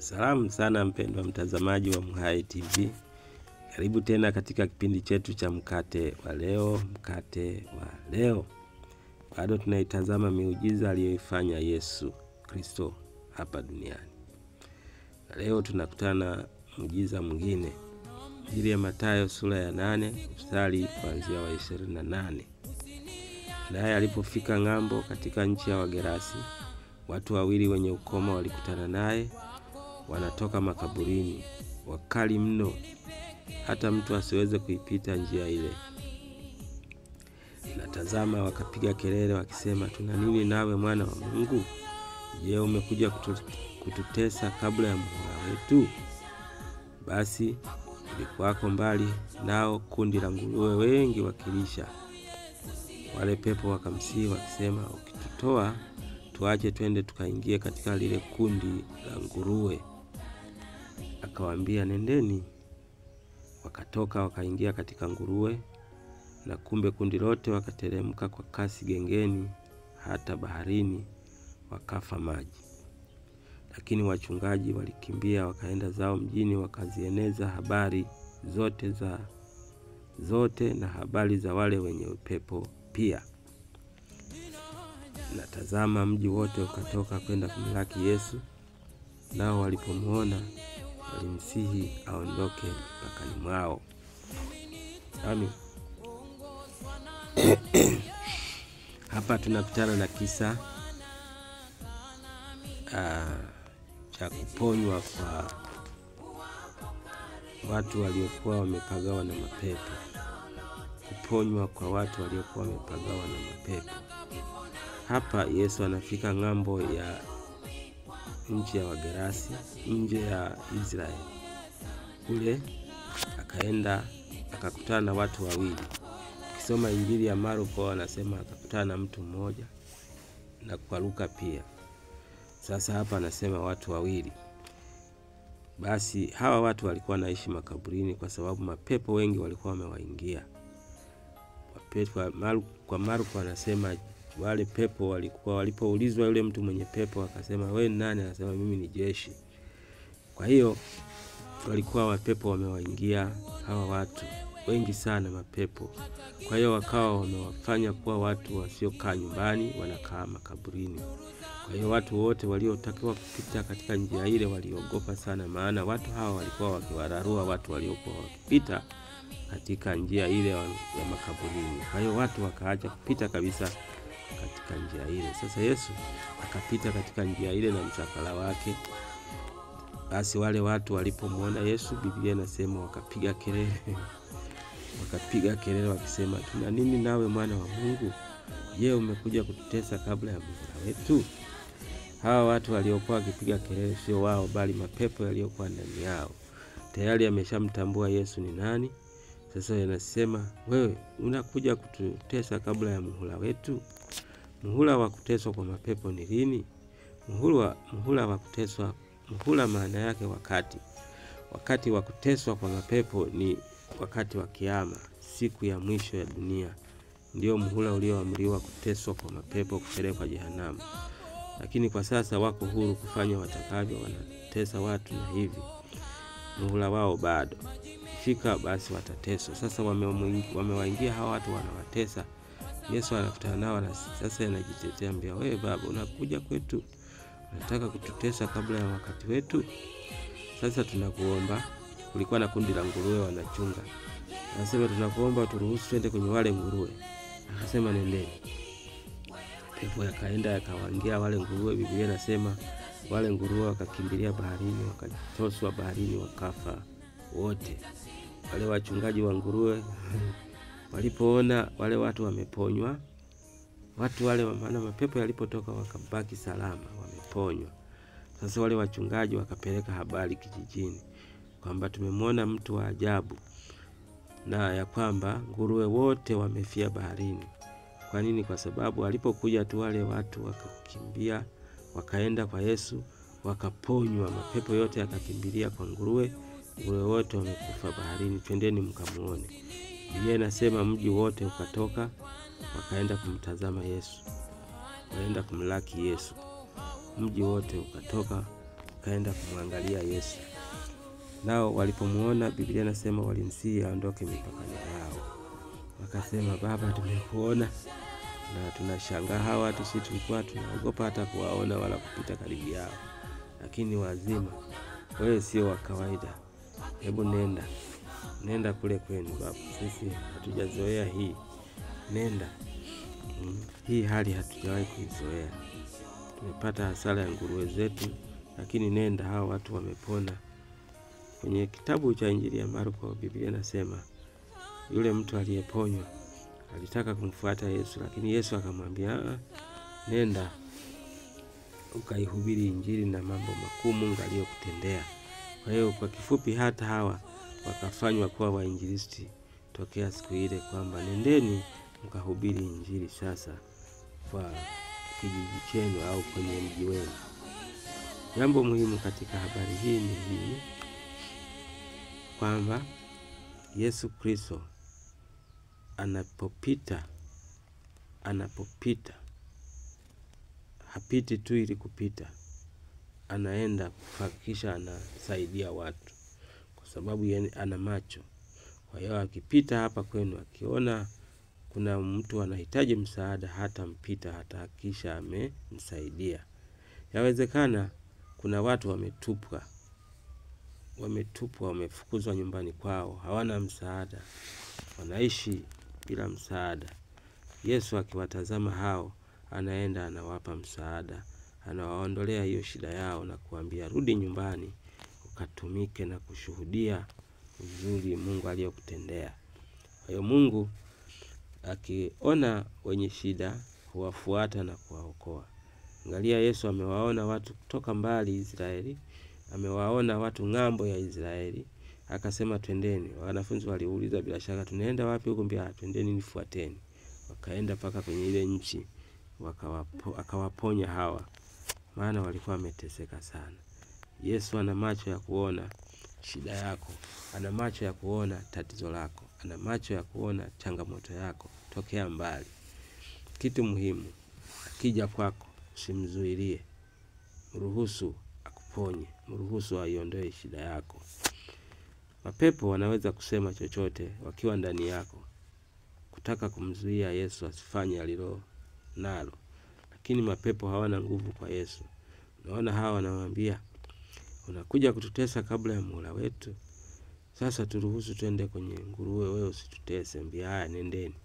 Salamu sana mpendwa mtazamaji wa MHAE TV. Karibu tena katika kipindi chetu cha mkate wa leo. Bado tunaitazama miujiza aliyoifanya Yesu Kristo hapa duniani. Na leo tunakutana muujiza mwingine. Injili ya Mathayo sura ya 8 mstari kuanzia wa 28. Naye alipofika ng'ambo katika nchi ya Wagerasi, watu wawili wenye ukoma walikutana naye, wanatoka makaburini, wakali mno hata mtu asiweze kuipita njia ile. Na tazama, wakapiga kelele wakisema, tuna nini nawe mwana wa Mungu? Je, umekuja kututesa kabla ya muhula wetu? Basi ulikuwako mbali nao kundi la nguruwe wengi wakilisha. Wale pepo wakamsihi wakisema, ukitutoa tuache twende tukaingie katika lile kundi la nguruwe. Akawaambia, nendeni. Wakatoka wakaingia katika nguruwe, na kumbe kundi lote wakateremka kwa kasi gengeni hata baharini, wakafa maji. Lakini wachungaji walikimbia wakaenda zao mjini, wakazieneza habari zote na habari za wale wenye upepo pia. Na tazama, mji wote ukatoka kwenda kumlaki Yesu, nao walipomuona walimsihi aondoke mpakani mwao. Amen. Hapa tunakutana na kisa cha kuponywa kwa watu waliokuwa wamepagawa na mapepo. Kuponywa kwa watu waliokuwa wamepagawa na mapepo. Hapa Yesu anafika ng'ambo ya nchi ya Wagerasi, nje ya Israeli. Kule akaenda akakutana na watu wawili. Ukisoma Injili ya Marko anasema akakutana na mtu mmoja, na kwa Luka pia. Sasa hapa anasema watu wawili. Basi hawa watu walikuwa naishi makaburini kwa sababu mapepo wengi walikuwa wamewaingia. Kwa Marko anasema wale pepo walipoulizwa yule mtu mwenye pepo akasema, wewe ni nani? Anasema, mimi ni jeshi. Kwa hiyo walikuwa mapepo wamewaingia hawa watu wengi sana mapepo. Kwa hiyo wakawa wamewafanya kuwa watu wasiokaa nyumbani, wanakaa makaburini. Kwa hiyo watu wote waliotakiwa kupita katika njia ile waliogopa sana, maana watu hawa walikuwa wakiwararua watu waliokuwa wakipita katika njia ile ya makaburini. Kwa hiyo watu wakaacha kupita kabisa katika njia ile. Sasa Yesu akapita katika njia ile na msafara wake. Basi wale watu walipomuona Yesu, Biblia inasema wakapiga kelele wakisema, tuna nini nawe mwana wa Mungu? Je, umekuja kututesa kabla ya muhula wetu? Hawa watu waliokuwa wakipiga kelele sio wao, bali mapepo yaliyokuwa ndani yao. Tayari ameshamtambua Yesu ni nani. Sasa yanasema, wewe unakuja kututesa kabla ya muhula wetu? Muhula wa kuteswa kwa mapepo ni lini? Muhula wa kuteswa, muhula maana yake wakati wa kuteswa kwa mapepo ni wakati wa kiyama, siku ya mwisho ya dunia. Ndio muhula ulioamriwa kuteswa kwa mapepo, kupelekwa jehanamu. Lakini kwa sasa wako huru kufanya watakavyo, wanatesa watu na hivi. Muhula wao bado fika, basi watateswa. Sasa wamewaingia hawa watu, wanawatesa. Yesu anakutana nao na sasa anajitetea, mbia, wewe baba, unakuja kwetu unataka kututesa kabla ya wakati wetu? Sasa tunakuomba. Kulikuwa na kundi la nguruwe wanachunga. Anasema, tunakuomba turuhusu twende kwenye wale nguruwe. Akasema, nendeni. Pepo yakaenda yakawaingia wale nguruwe. Biblia inasema wale nguruwe wakakimbilia baharini, wakatoswa baharini, wakafa wote. Wale wachungaji wa nguruwe walipoona wale watu wameponywa, watu wale maana mapepo yalipotoka wakabaki salama, wameponywa. Sasa wale wachungaji wakapeleka habari kijijini kwamba tumemwona mtu wa ajabu, na ya kwamba nguruwe wote wamefia baharini. Kwa nini? Kwa sababu alipokuja tu wale watu wakakimbia wakaenda kwa Yesu, wakaponywa, mapepo yote yakakimbilia kwa nguruwe. Nguruwe wote wamekufa baharini, twendeni mkamuone. Biblia inasema mji wote ukatoka wakaenda kumtazama Yesu, waenda kumlaki Yesu. Mji wote ukatoka wakaenda kumwangalia Yesu. Nao walipomuona, Biblia inasema walimsihi aondoke mipakani yao. Wakasema, Baba, tumekuona na tunashangaa hawa watu, sisi tulikuwa tunaogopa hata kuwaona wala kupita karibu yao. Lakini wazima, wewe sio wa kawaida. Hebu nenda kule kwenu Baba. Sisi hatujazoea hii. Nenda. Hii hali hatujawahi kuizoea. Tumepata hasara ya nguruwe zetu, lakini nenda, hawa watu wamepona. Kwenye kitabu cha Injili ya Marko, Biblia inasema yule mtu aliyeponywa alitaka kumfuata Yesu, lakini Yesu akamwambia, nenda ukaihubiri Injili na mambo makuu Mungu aliyokutendea. Kwa hiyo kwa kifupi, hata hawa wakafanywa kuwa wainjilisti tokea siku ile, kwamba nendeni mkahubiri Injili sasa kwa kijiji chenu au kwenye mji wenu. Jambo muhimu katika habari hii ni hii, kwamba Yesu Kristo anapopita hapiti tu ili kupita, anaenda kuhakikisha anasaidia watu, kwa sababu yeye ana macho. Kwa hiyo akipita hapa kwenu, akiona kuna mtu anahitaji msaada, hata mpita, hata hakikisha amemsaidia. Yawezekana kuna watu wametupwa, wamefukuzwa nyumbani kwao, hawana msaada, wanaishi bila msaada. Yesu akiwatazama hao, anaenda anawapa msaada, anawaondolea hiyo shida yao na kuambia, rudi nyumbani ukatumike na kushuhudia uzuri Mungu aliyokutendea. Kwa hiyo Mungu akiona wenye shida huwafuata na kuwaokoa. Angalia, Yesu amewaona watu kutoka mbali Israeli, amewaona watu ng'ambo ya Israeli, akasema twendeni. Wanafunzi waliuliza bila shaka, tunaenda wapi huko? Mbia, twendeni nifuateni. Wakaenda paka kwenye ile nchi, akawaponya hawa, maana walikuwa wameteseka sana. Yesu ana macho ya kuona shida yako, ana macho ya kuona tatizo lako, ana macho ya kuona changamoto yako tokea mbali. Kitu muhimu, akija kwako usimzuilie, mruhusu akuponye, mruhusu aiondoe shida yako. Mapepo wanaweza kusema chochote wakiwa ndani yako, kutaka kumzuia Yesu asifanye alilo nalo, lakini mapepo hawana nguvu kwa Yesu. Unaona hawa wanamwambia, unakuja kututesa kabla ya muhula wetu, sasa turuhusu twende kwenye nguruwe, wewe usitutese. Mbia, haya nendeni.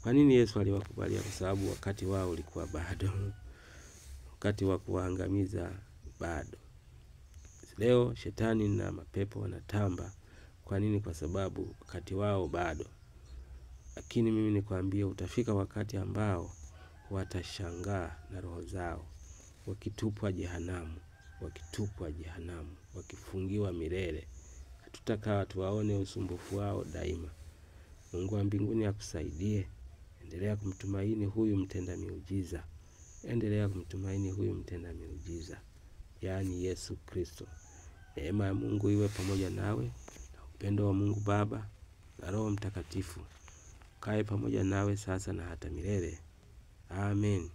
Kwa nini Yesu aliwakubalia? Kwa sababu wakati wao ulikuwa bado, wakati wa kuangamiza bado. Leo shetani na mapepo wanatamba. Kwa nini? Kwa sababu wakati wao bado. Lakini mimi nikwambie, utafika wakati ambao watashangaa na roho zao, wakitupwa jehanamu, wakifungiwa milele. Hatutakaa tuwaone usumbufu wao daima. Mungu wa mbinguni akusaidie. Endelea kumtumaini huyu mtenda miujiza. Endelea kumtumaini huyu mtenda miujiza, yaani Yesu Kristo. Neema ya Mungu iwe pamoja nawe, na upendo wa Mungu Baba na Roho Mtakatifu kae pamoja nawe sasa na hata milele. Amen.